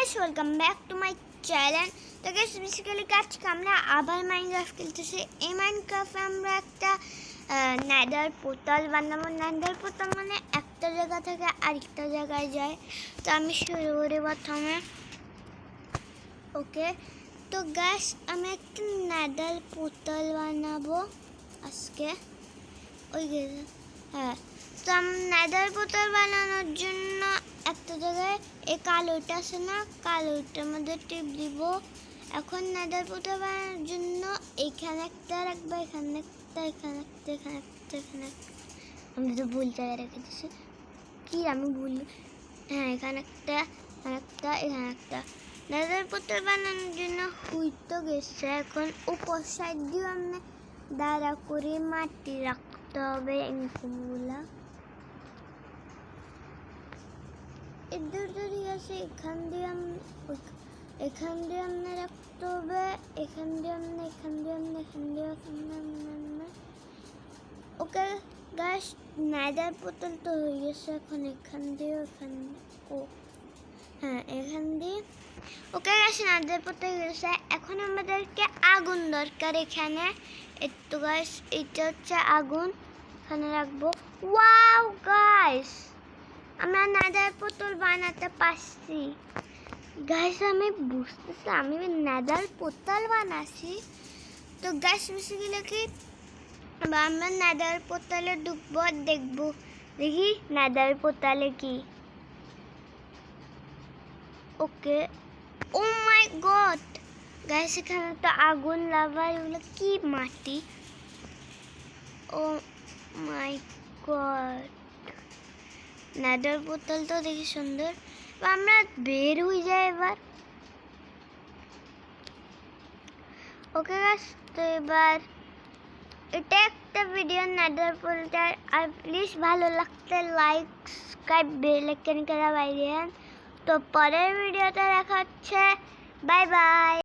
Guys welcome back to my channel. তো guys basically আজকে আমরা আবার মাইনক্রাফট খেলতেছি। এই মাইনক্রাফটে আমরা একটা নেদার পোর্টাল বানাবো। নেদার পোর্টাল মানে একটা জায়গা থেকে আরেকটা জায়গায় যায়। তো আমি শুরু করি প্রথমে। ওকে, তো গাইস আমি একটা নেদার পোর্টাল বানাবো আজকে। হ্যাঁ, তো আমি নেদার পোর্টাল বানানোর জন্য একটা জায়গায় এই কালোটা আছে না, কালোটার মধ্যে টিপ দিব। এখন নেদার পোর্টাল বানানোর জন্য এখানে একটা রাখবো, এখানে একটা, এখানে একটা, এখানে একটা, এখানে একটা। আমি তো ভুল জায়গায় রেখে দিচ্ছি, কি আমি ভুল। হ্যাঁ, এখানে একটা, এখানে একটা, এখানে একটা। নেদার পোর্টাল বানানোর জন্য হইতো গেছে। এখন উপর সাইড দিয়ে আমি দাঁড়া করে মাটি রাখতে হবে। ইনকুমগুলা এদের যদি আছে এখান দিয়ে আমরা রাখতে হবে। এখান দিয়ে ওকে গাইস, নেদার পোর্টাল তো হয়ে গেছে। এখন এখান দিয়ে ও হ্যাঁ, এখান দিয়ে ওকে গাইস, নেদার পোর্টাল হয়ে গেছে। এখন আমাদেরকে আগুন দরকার এখানে। একটু গাইস, এটা হচ্ছে আগুন, এখানে রাখবো। ওয়াও গাইস, আমরা নেদার পোর্টাল বানাতে পারছি। গাইস আমি বুঝতেছি আমি নেদার পোর্টাল বানাচ্ছি। তো গাইস বেসিক্যালি কি আমরা নেদার পোর্টালে ঢুকবো, দেখবো দেখি নেদার পোর্টালে কি। ওকে, ও মাই গড গাইস, এখানে তো আগুন, লাভা, এগুলো কি মাটি। ও মাই গড, নেদার পোর্টাল তো দেখি সুন্দর। আমরা বের হয়ে যাই এবার। ওকে গাইস, তো এবার এটা একটা ভিডিও নেদার পোর্টাল। আর প্লিজ ভালো লাগতে লাইক, সাবস্ক্রাইব, বেল আইকন করা বাইরে। তো পরের ভিডিওতে দেখা হচ্ছে। Bye bye.